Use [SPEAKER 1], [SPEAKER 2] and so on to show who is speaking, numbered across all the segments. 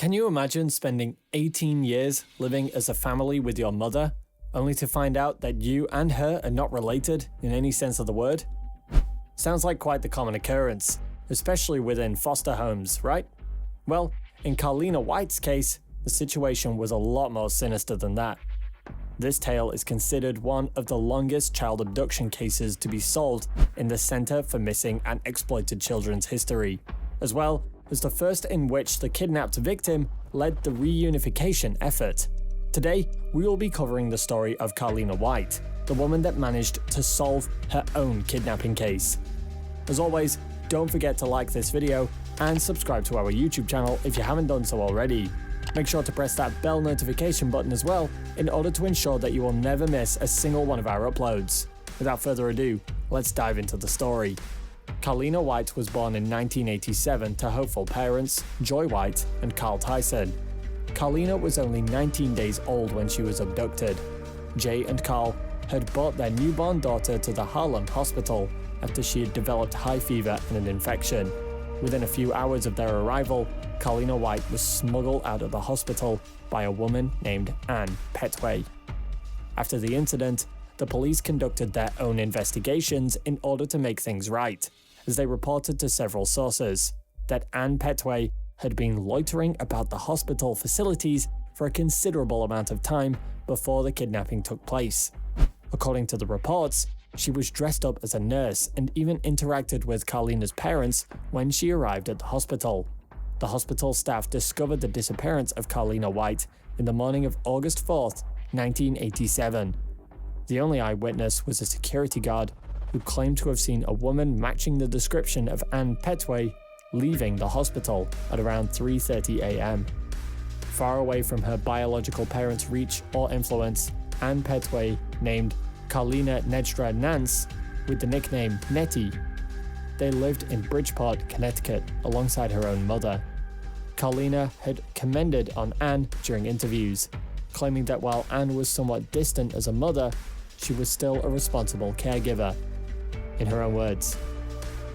[SPEAKER 1] Can you imagine spending 18 years living as a family with your mother, only to find out that you and her are not related in any sense of the word? Sounds like quite the common occurrence, especially within foster homes, right? Well, in Carlina White's case, the situation was a lot more sinister than that. This tale is considered one of the longest child abduction cases to be solved in the Center for Missing and Exploited Children's history, as well as the first in which the kidnapped victim led the reunification effort. Today, we will be covering the story of Carlina White, the woman that managed to solve her own kidnapping case. As always, don't forget to like this video and subscribe to our YouTube channel if you haven't done so already. Make sure to press that bell notification button as well in order to ensure that you will never miss a single one of our uploads. Without further ado, let's dive into the story. Carlina White was born in 1987 to hopeful parents, Joy White and Carl Tyson. Carlina was only 19 days old when she was abducted. Jay and Carl had brought their newborn daughter to the Harlem hospital after she had developed high fever and an infection. Within a few hours of their arrival, Carlina White was smuggled out of the hospital by a woman named Ann Petway. After the incident, the police conducted their own investigations in order to make things right, as they reported to several sources that Ann Petway had been loitering about the hospital facilities for a considerable amount of time before the kidnapping took place. According to the reports, she was dressed up as a nurse and even interacted with Carlina's parents when she arrived at the hospital. The hospital staff discovered the disappearance of Carlina White in the morning of August 4th, 1987. The only eyewitness was a security guard who claimed to have seen a woman matching the description of Ann Petway leaving the hospital at around 3:30 a.m. Far away from her biological parents' reach or influence, Ann Petway named Carlina Nedstra Nance with the nickname Nettie. They lived in Bridgeport, Connecticut, alongside her own mother. Carlina had commended on Ann during interviews, claiming that while Ann was somewhat distant as a mother, she was still a responsible caregiver. In her own words,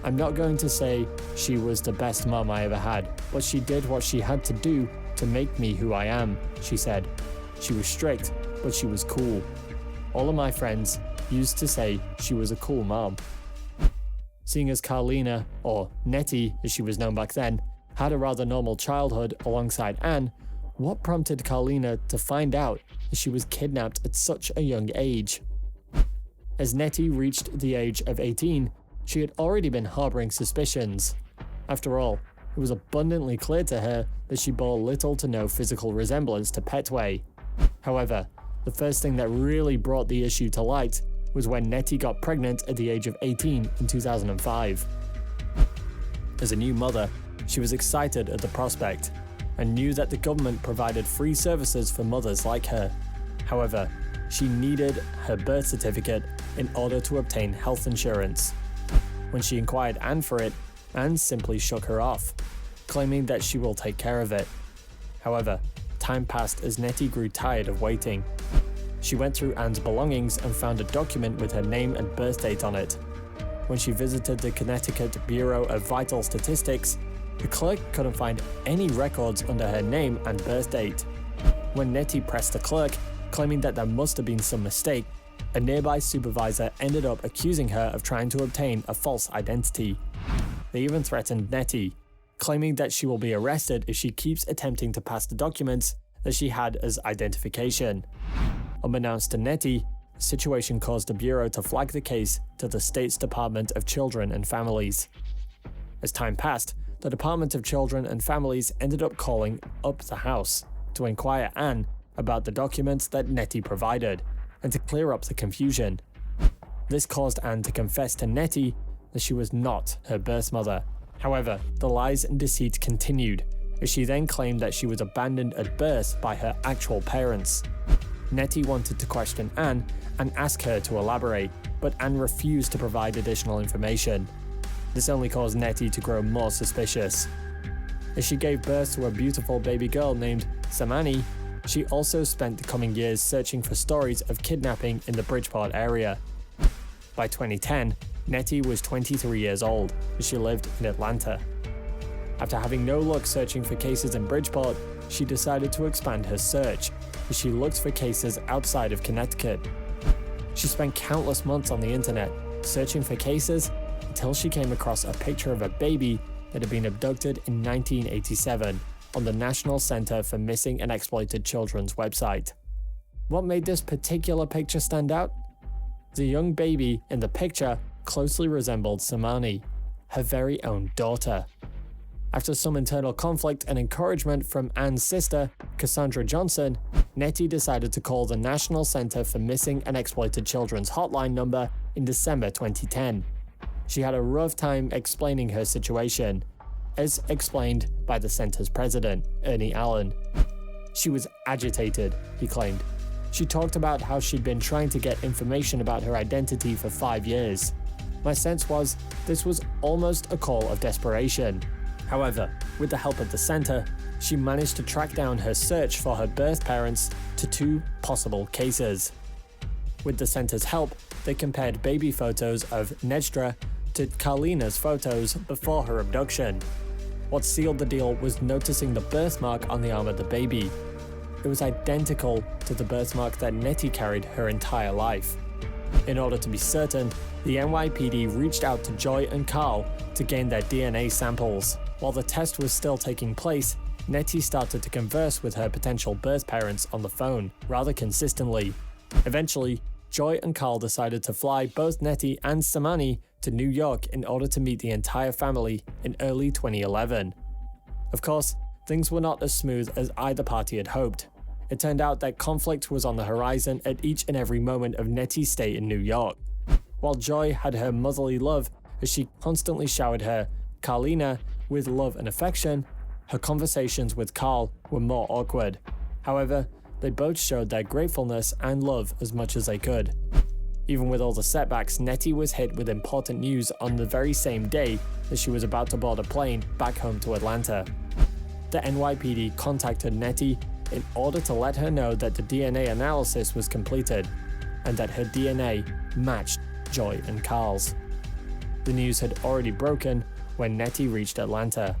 [SPEAKER 1] "I'm not going to say she was the best mom I ever had, but she did what she had to do to make me who I am," she said. "She was strict, but she was cool. All of my friends used to say she was a cool mom." Seeing as Carlina, or Nettie as she was known back then, had a rather normal childhood alongside Ann, what prompted Carlina to find out that she was kidnapped at such a young age? As Nettie reached the age of 18, she had already been harboring suspicions. After all, it was abundantly clear to her that she bore little to no physical resemblance to Petway. However, the first thing that really brought the issue to light was when Nettie got pregnant at the age of 18 in 2005. As a new mother, she was excited at the prospect and knew that the government provided free services for mothers like her. However, she needed her birth certificate in order to obtain health insurance. When she inquired Ann for it, Ann simply shook her off, claiming that she will take care of it. However, time passed as Nettie grew tired of waiting. She went through Ann's belongings and found a document with her name and birth date on it. When she visited the Connecticut Bureau of Vital Statistics, the clerk couldn't find any records under her name and birth date. When Nettie pressed the clerk, claiming that there must have been some mistake, a nearby supervisor ended up accusing her of trying to obtain a false identity. They even threatened Nettie, claiming that she will be arrested if she keeps attempting to pass the documents that she had as identification. Unbeknownst to Nettie, the situation caused the Bureau to flag the case to the state's Department of Children and Families. As time passed, the Department of Children and Families ended up calling up the house to inquire Ann about the documents that Nettie provided and to clear up the confusion. This caused Ann to confess to Nettie that she was not her birth mother. However, the lies and deceit continued, as she then claimed that she was abandoned at birth by her actual parents. Nettie wanted to question Ann and ask her to elaborate, but Ann refused to provide additional information. This only caused Nettie to grow more suspicious. As she gave birth to a beautiful baby girl named Samani, she also spent the coming years searching for stories of kidnapping in the Bridgeport area. By 2010, Nettie was 23 years old, and she lived in Atlanta. After having no luck searching for cases in Bridgeport, she decided to expand her search as she looked for cases outside of Connecticut. She spent countless months on the internet searching for cases until she came across a picture of a baby that had been abducted in 1987 on the National Center for Missing and Exploited Children's website. What made this particular picture stand out? The young baby in the picture closely resembled Samani, her very own daughter. After some internal conflict and encouragement from Anne's sister, Cassandra Johnson, Nettie decided to call the National Center for Missing and Exploited Children's hotline number in December 2010. She had a rough time explaining her situation, as explained by the center's president, Ernie Allen. She was agitated, he claimed. She talked about how she'd been trying to get information about her identity for 5 years. My sense was this was almost a call of desperation. However, with the help of the center, she managed to track down her search for her birth parents to 2 possible cases. With the center's help, they compared baby photos of Nejdra to Karlina's photos before her abduction. What sealed the deal was noticing the birthmark on the arm of the baby. It was identical to the birthmark that Nettie carried her entire life. In order to be certain, the NYPD reached out to Joy and Carl to gain their DNA samples. While the test was still taking place, Nettie started to converse with her potential birth parents on the phone rather consistently. Eventually, Joy and Carl decided to fly both Nettie and Samani to New York in order to meet the entire family in early 2011. Of course, things were not as smooth as either party had hoped. It turned out that conflict was on the horizon at each and every moment of Nettie's stay in New York. While Joy had her motherly love as she constantly showered her, Karlina, with love and affection, her conversations with Carl were more awkward. However, they both showed their gratefulness and love as much as they could. Even with all the setbacks, Nettie was hit with important news on the very same day that she was about to board a plane back home to Atlanta. The NYPD contacted Nettie in order to let her know that the DNA analysis was completed and that her DNA matched Joy and Carl's. The news had already broken when Nettie reached Atlanta.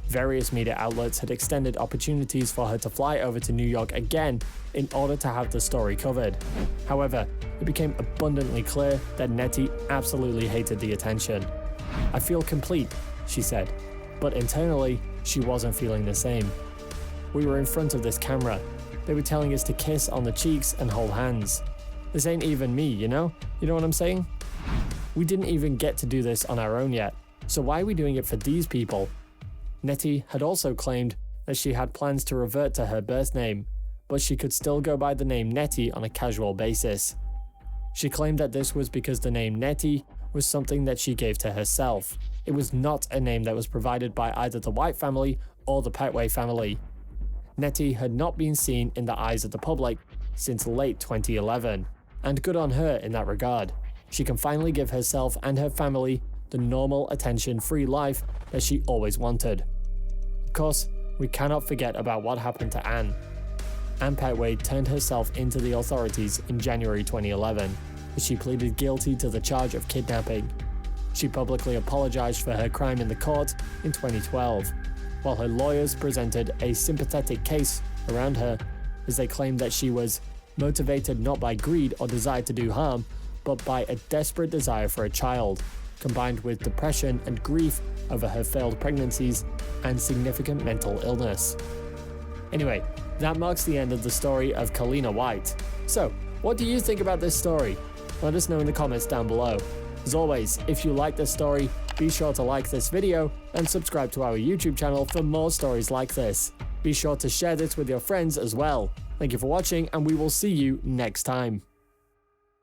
[SPEAKER 1] Various media outlets had extended opportunities for her to fly over to New York again in order to have the story covered. However, it became abundantly clear that Nettie absolutely hated the attention. "I feel complete," she said, but internally, she wasn't feeling the same. "We were in front of this camera. They were telling us to kiss on the cheeks and hold hands. This ain't even me, you know? You know what I'm saying? We didn't even get to do this on our own yet, so why are we doing it for these people?" Nettie had also claimed that she had plans to revert to her birth name, but she could still go by the name Nettie on a casual basis. She claimed that this was because the name Nettie was something that she gave to herself. It was not a name that was provided by either the White family or the Petway family. Nettie had not been seen in the eyes of the public since late 2011, and good on her in that regard. She can finally give herself and her family the normal, attention-free life that she always wanted. Of course, we cannot forget about what happened to Anne. Anne Petway turned herself into the authorities in January 2011 as she pleaded guilty to the charge of kidnapping. She publicly apologized for her crime in the court in 2012, while her lawyers presented a sympathetic case around her as they claimed that she was motivated not by greed or desire to do harm, but by a desperate desire for a child, combined with depression and grief over her failed pregnancies and significant mental illness. Anyway, that marks the end of the story of Kaleena White. So, what do you think about this story? Let us know in the comments down below. As always, if you like this story, be sure to like this video and subscribe to our YouTube channel for more stories like this. Be sure to share this with your friends as well. Thank you for watching, and we will see you next time.